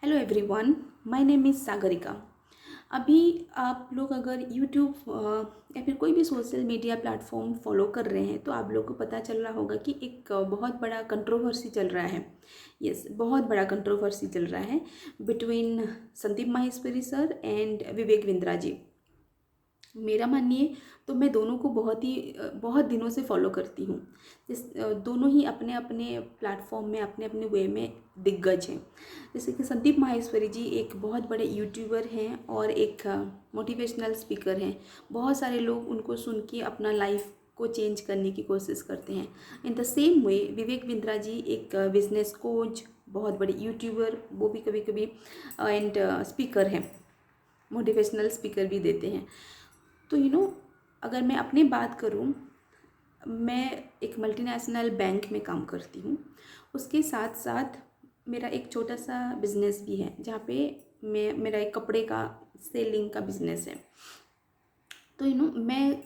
Hello everyone, my name is Sagarika. अभी आप लोग अगर यूट्यूब या फिर कोई भी सोशल मीडिया प्लेटफॉर्म फॉलो कर रहे हैं तो आप लोग को पता चल रहा होगा कि एक बहुत बड़ा कंट्रोवर्सी चल रहा है। यस, बहुत बड़ा कंट्रोवर्सी चल रहा है between Sandeep Maheshwari sir and Vivek Bindra ji. मेरा मानिए तो मैं दोनों को बहुत दिनों से फॉलो करती हूँ। दोनों ही अपने अपने प्लेटफॉर्म में अपने अपने वे में दिग्गज हैं। जैसे कि संदीप माहेश्वरी जी एक बहुत बड़े यूट्यूबर हैं और एक मोटिवेशनल स्पीकर हैं। बहुत सारे लोग उनको सुन के अपना लाइफ को चेंज करने की कोशिश करते हैं। इन द सेम वे विवेक बिंद्रा जी एक बिजनेस कोच, बहुत बड़े यूट्यूबर, वो भी कभी कभी एंड स्पीकर हैं, मोटिवेशनल स्पीकर भी देते हैं। तो अगर मैं अपनी बात करूँ, मैं एक मल्टीनेशनल बैंक में काम करती हूँ। उसके साथ साथ मेरा एक छोटा सा बिजनेस भी है जहाँ पे मेरा एक कपड़े का सेलिंग का बिजनेस है। तो मैं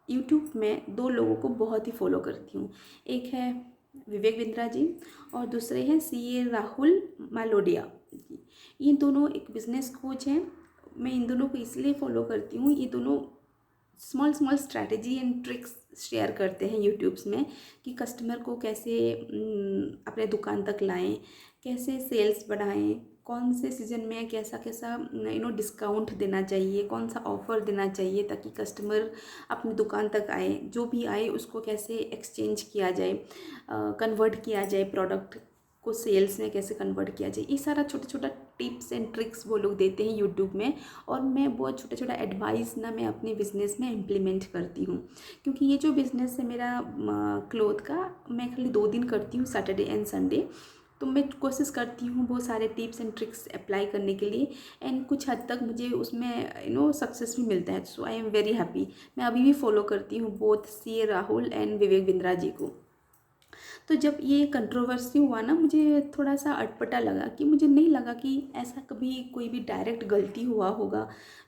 यूट्यूब में दो लोगों को बहुत ही फॉलो करती हूँ। एक है विवेक बिंद्रा जी और दूसरे हैं सीए राहुल मालोडिया जी। ये दोनों एक बिजनेस कोच हैं। मैं इन दोनों को इसलिए फॉलो करती हूँ, ये दोनों small small strategy and tricks share करते हैं यूट्यूब्स में कि कस्टमर को कैसे अपने दुकान तक लाएं, कैसे सेल्स बढ़ाएं, कौन से सीज़न में कैसा कैसा डिस्काउंट देना चाहिए, कौन सा ऑफ़र देना चाहिए ताकि कस्टमर अपनी दुकान तक आए, जो भी आए उसको कैसे एक्सचेंज किया जाए, कन्वर्ट किया जाए, प्रोडक्ट को सेल्स में कैसे कन्वर्ट किया जाए। ये सारा छोटा छोटा टिप्स एंड ट्रिक्स वो लोग देते हैं यूट्यूब में। और मैं बहुत छोटा छोटा एडवाइस मैं अपने बिज़नेस में इम्प्लीमेंट करती हूँ। क्योंकि ये जो बिज़नेस है मेरा क्लोथ का, मैं खाली 2 दिन करती हूँ, सैटरडे एंड संडे। तो मैं कोशिश करती हूँ बहुत सारे टिप्स एंड ट्रिक्स अप्लाई करने के लिए, एंड कुछ हद तक मुझे उसमें सक्सेस भी मिलता है। So I am very happy. मैं अभी भी फॉलो करती हूँ both C A Rahul and Vivek Bindra ji को। तो जब ये कंट्रोवर्सी हुआ ना, मुझे थोड़ा सा अटपटा लगा कि मुझे नहीं लगा कि ऐसा कभी कोई भी डायरेक्ट गलती हुआ होगा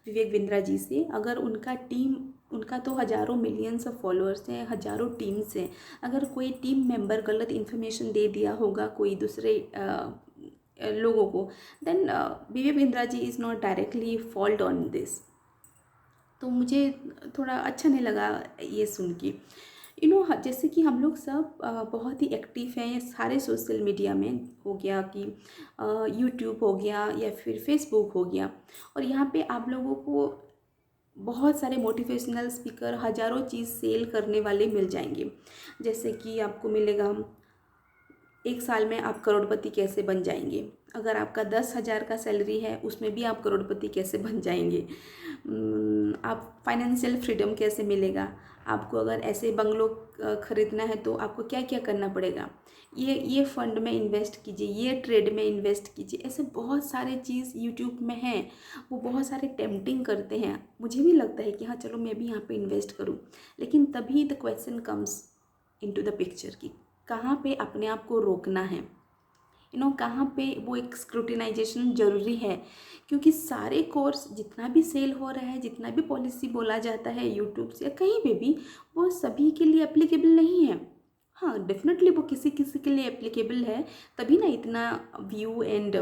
विवेक बिंद्रा जी से। अगर उनका तो हज़ारों मिलियंस ऑफ फॉलोअर्स हैं, हज़ारों टीम्स हैं। अगर कोई टीम मेंबर गलत इन्फॉर्मेशन दे दिया होगा कोई दूसरे लोगों को, then Vivek Bindra ji is not directly fault on this. तो मुझे थोड़ा अच्छा नहीं लगा ये सुन के। जैसे कि हम लोग सब बहुत ही एक्टिव हैं ये सारे सोशल मीडिया में, हो गया कि यूट्यूब हो गया या फिर फेसबुक हो गया। और यहाँ पे आप लोगों को बहुत सारे मोटिवेशनल स्पीकर, हज़ारों चीज़ सेल करने वाले मिल जाएंगे। जैसे कि आपको मिलेगा 1 साल में आप करोड़पति कैसे बन जाएंगे। अगर आपका 10,000 का सैलरी है उसमें भी आप करोड़पति कैसे बन जाएंगे। आप फाइनेंशियल फ्रीडम कैसे मिलेगा। आपको अगर ऐसे बंगलो खरीदना है तो आपको क्या क्या करना पड़ेगा। ये फंड में इन्वेस्ट कीजिए, ये ट्रेड में इन्वेस्ट कीजिए। ऐसे बहुत सारे चीज़ यूट्यूब में हैं। वो बहुत सारे टेम्पटिंग करते हैं। मुझे भी लगता है कि हाँ चलो मैं भी यहाँ पे इन्वेस्ट करूँ। लेकिन तभी the question comes into the picture कि कहाँ पे अपने आप को रोकना है। कहाँ पे वो एक स्क्रूटिनाइजेशन ज़रूरी है। क्योंकि सारे कोर्स जितना भी सेल हो रहा है, जितना भी पॉलिसी बोला जाता है यूट्यूब से या कहीं पे भी, वो सभी के लिए एप्लीकेबल नहीं है। हाँ, डेफिनेटली वो किसी किसी के लिए एप्लीकेबल है, तभी ना इतना व्यू एंड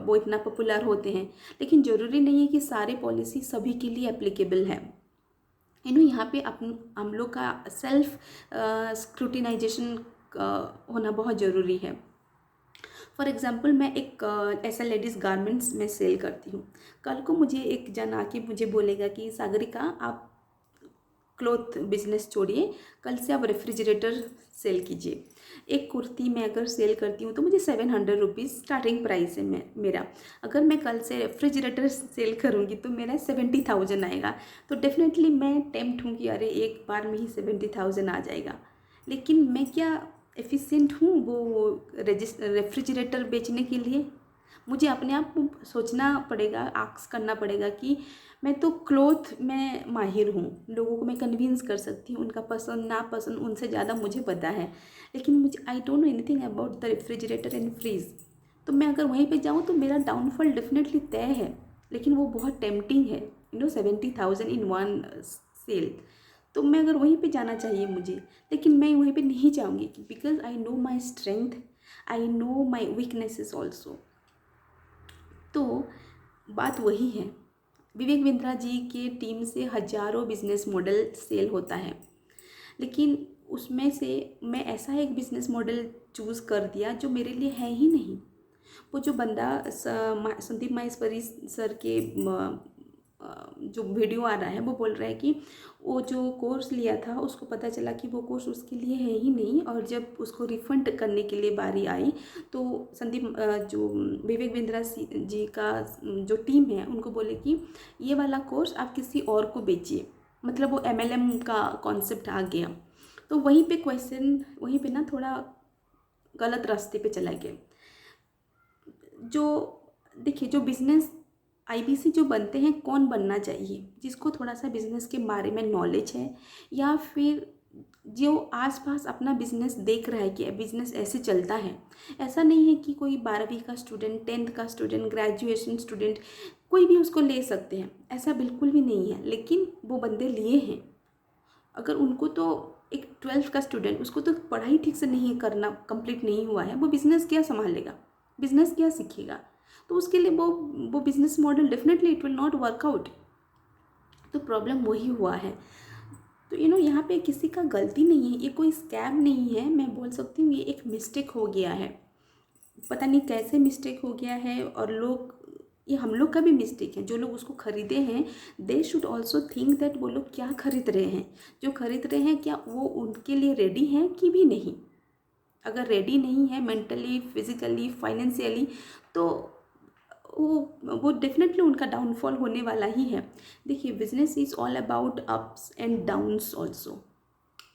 वो इतना पॉपुलर होते हैं। लेकिन ज़रूरी नहीं है कि सारे पॉलिसी सभी के लिए एप्लीकेबल है। यहाँ पे हम लोग का सेल्फ स्क्रूटिनाइजेशन होना बहुत ज़रूरी है। फॉर एग्ज़ाम्पल मैं एक ऐसा लेडीज़ गारमेंट्स में सेल करती हूँ। कल को मुझे एक जन आके मुझे बोलेगा कि सागरिका आप क्लॉथ बिजनेस छोड़िए, कल से आप रेफ्रिजरेटर सेल कीजिए। एक कुर्ती मैं अगर सेल करती हूँ तो मुझे 700 रुपीज़ स्टार्टिंग प्राइस है मेरा। अगर मैं कल से रेफ्रिजरेटर सेल करूँगी तो मेरा 70,000 आएगा। तो डेफिनेटली मैं टेम्प्ट हूँ कि अरे एक बार में ही 70,000 आ जाएगा। लेकिन मैं क्या एफिशिएंट हूँ वो रेफ्रिजरेटर बेचने के लिए। मुझे अपने आप को सोचना पड़ेगा, आस्क करना पड़ेगा कि मैं तो क्लॉथ में माहिर हूँ, लोगों को मैं कन्विंस कर सकती हूँ, उनका पसंद नापसंद उनसे ज़्यादा मुझे पता है। लेकिन मुझे I don't know anything about the refrigerator and fridge. तो मैं अगर वहीं पे जाऊँ तो मेरा डाउनफॉल डेफिनेटली तय है। लेकिन वो बहुत टेम्पटिंग है, 70,000 इन वन सेल। तो मैं अगर वहीं पे जाना चाहिए मुझे, लेकिन मैं वहीं पे नहीं जाऊँगी because I know my strength, I know my weaknesses also. तो बात वही है, विवेक बिंद्रा जी के टीम से हजारों बिजनेस मॉडल सेल होता है, लेकिन उसमें से मैं ऐसा एक बिजनेस मॉडल चूज़ कर दिया जो मेरे लिए है ही नहीं। वो जो बंदा संदीप माहेश्वरी सर के जो वीडियो आ रहा है वो बोल रहा है कि वो जो कोर्स लिया था उसको पता चला कि वो कोर्स उसके लिए है ही नहीं, और जब उसको रिफंड करने के लिए बारी आई तो संदीप जो विवेक बिंद्रा जी का जो टीम है उनको बोले कि ये वाला कोर्स आप किसी और को बेचिए, मतलब वो MLM का कॉन्सेप्ट आ गया। तो वहीं पे क्वेश्चन, वहीं पे ना थोड़ा गलत रास्ते पे चला गया। जो देखिए, जो बिज़नेस IBC जो बनते हैं, कौन बनना चाहिए? जिसको थोड़ा सा बिज़नेस के बारे में नॉलेज है, या फिर जो आसपास अपना बिज़नेस देख रहा है कि बिज़नेस ऐसे चलता है। ऐसा नहीं है कि कोई 12वीं का स्टूडेंट, 10th का स्टूडेंट, ग्रेजुएशन स्टूडेंट कोई भी उसको ले सकते हैं, ऐसा बिल्कुल भी नहीं है। लेकिन वो बंदे लिए हैं, अगर उनको तो एक 12th का स्टूडेंट, उसको तो पढ़ाई ठीक से नहीं करना, कंप्लीट नहीं हुआ है, वो बिज़नेस क्या संभालेगा, बिज़नेस क्या सीखेगा? तो उसके लिए वो business model definitely it will not work out. तो प्रॉब्लम वही हुआ है। तो यहाँ पे किसी का गलती नहीं है, ये कोई स्कैम नहीं है, मैं बोल सकती हूँ ये एक मिस्टेक हो गया है। पता नहीं कैसे मिस्टेक हो गया है, और लोग, ये हम लोग का भी मिस्टेक है, जो लोग उसको ख़रीदे हैं they should also think that वो लोग क्या खरीद रहे हैं, जो खरीद रहे हैं क्या वो उनके लिए रेडी हैं कि भी नहीं। अगर रेडी नहीं है मेंटली, फिजिकली, फाइनेंशियली, तो वो डेफिनेटली उनका डाउनफॉल होने वाला ही है। देखिए, business is all about ups and downs also,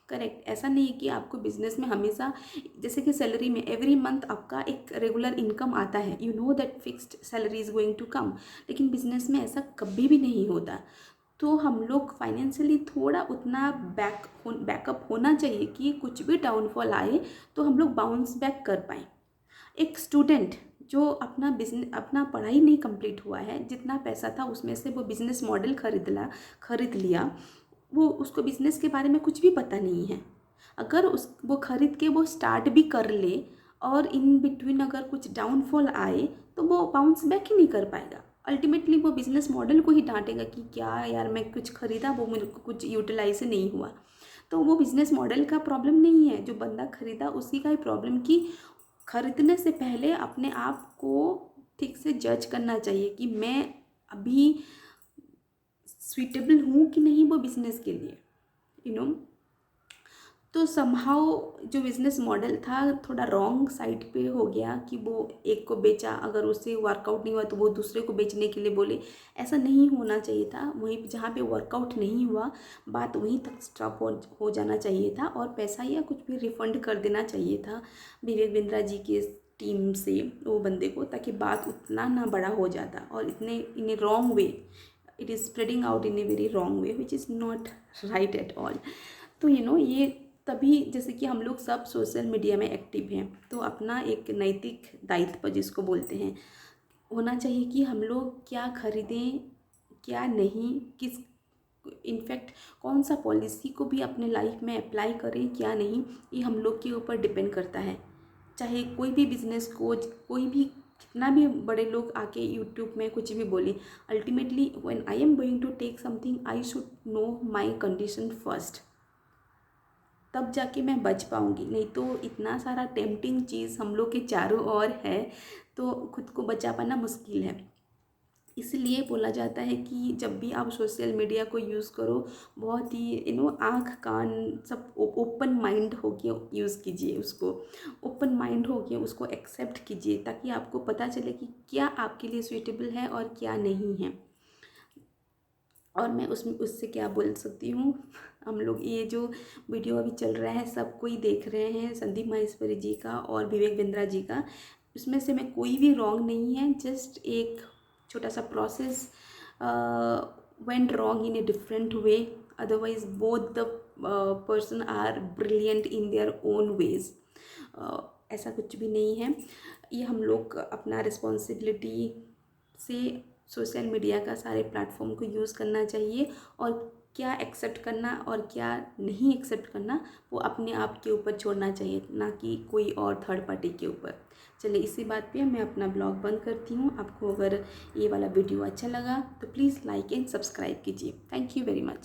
correct. ऐसा नहीं है कि आपको बिजनेस में हमेशा, जैसे कि सैलरी में एवरी मंथ आपका एक रेगुलर इनकम आता है, you know that fixed salary is going to come, लेकिन बिजनेस में ऐसा कभी भी नहीं होता। तो हम लोग फाइनेंशियली थोड़ा उतना बैकअप होना चाहिए कि कुछ भी डाउनफॉल आए तो हम लोग बाउंस बैक कर पाएँ। एक स्टूडेंट जो अपना पढ़ाई नहीं कंप्लीट हुआ है, जितना पैसा था उसमें से वो बिज़नेस मॉडल खरीद लिया, वो उसको बिज़नेस के बारे में कुछ भी पता नहीं है। अगर वो खरीद के वो स्टार्ट भी कर ले और इन बिटवीन अगर कुछ डाउनफॉल आए तो वो बाउंस बैक ही नहीं कर पाएगा। अल्टीमेटली वो बिज़नेस मॉडल को ही डांटेगा कि क्या यार, मैं कुछ खरीदा, वो मेरे को कुछ यूटिलाइज नहीं हुआ। तो वो बिज़नेस मॉडल का प्रॉब्लम नहीं है, जो बंदा खरीदा उसी का ही प्रॉब्लम, कि खरीदने से पहले अपने आप को ठीक से जज करना चाहिए कि मैं अभी स्वीटेबल हूँ कि नहीं वो बिज़नेस के लिए, यू नो। तो समहाउ जो बिज़नेस मॉडल था थोड़ा रॉन्ग साइड पे हो गया, कि वो एक को बेचा, अगर उससे वर्कआउट नहीं हुआ तो वो दूसरे को बेचने के लिए बोले। ऐसा नहीं होना चाहिए था। वहीं जहाँ पे वर्कआउट नहीं हुआ, बात वहीं तक स्टॉप हो जाना चाहिए था, और पैसा या कुछ भी रिफंड कर देना चाहिए था विवेक बिंद्रा जी की टीम से वो बंदे को, ताकि बात उतना ना बड़ा हो जाता। और इतने in a wrong way, it is spreading out in a very wrong way which is not right at all. तो ये तभी, जैसे कि हम लोग सब सोशल मीडिया में एक्टिव हैं, तो अपना एक नैतिक दायित्व जिसको बोलते हैं होना चाहिए कि हम लोग क्या खरीदें, क्या नहीं, किस, इनफैक्ट कौन सा पॉलिसी को भी अपने लाइफ में अप्लाई करें, क्या नहीं, ये हम लोग के ऊपर डिपेंड करता है। चाहे कोई भी बिजनेस को, कोई भी कितना भी बड़े लोग आके यूट्यूब में कुछ भी बोले, ultimately when I am going to take something I should know my condition first, तब जाके मैं बच पाऊँगी। नहीं तो इतना सारा टेम्पटिंग चीज़ हम लोग के चारों ओर है, तो खुद को बचा पाना मुश्किल है। इसलिए बोला जाता है कि जब भी आप सोशल मीडिया को यूज़ करो, बहुत ही आँख कान सब ओपन माइंड होके यूज़ कीजिए उसको, ओपन माइंड होके उसको एक्सेप्ट कीजिए, ताकि आपको पता चले कि क्या आपके लिए सूटेबल है और क्या नहीं है। और मैं उससे क्या बोल सकती हूँ, हम लोग ये जो वीडियो अभी चल रहा है सब कोई देख रहे हैं, संदीप माहेश्वरी जी का और विवेक बिंद्रा जी का, उसमें से मैं कोई भी रॉन्ग नहीं है, जस्ट एक छोटा सा process went wrong in a different way, otherwise both the person are brilliant in their own ways. ऐसा कुछ भी नहीं है। ये हम लोग अपना रिस्पॉन्सिबिलिटी से सोशल मीडिया का सारे प्लेटफॉर्म को यूज़ करना चाहिए, और क्या एक्सेप्ट करना और क्या नहीं एक्सेप्ट करना वो अपने आप के ऊपर छोड़ना चाहिए, ना कि कोई और थर्ड पार्टी के ऊपर। चलिए इसी बात पे मैं अपना ब्लॉग बंद करती हूँ। आपको अगर ये वाला वीडियो अच्छा लगा तो प्लीज़ लाइक एंड सब्सक्राइब कीजिए। Thank you very much.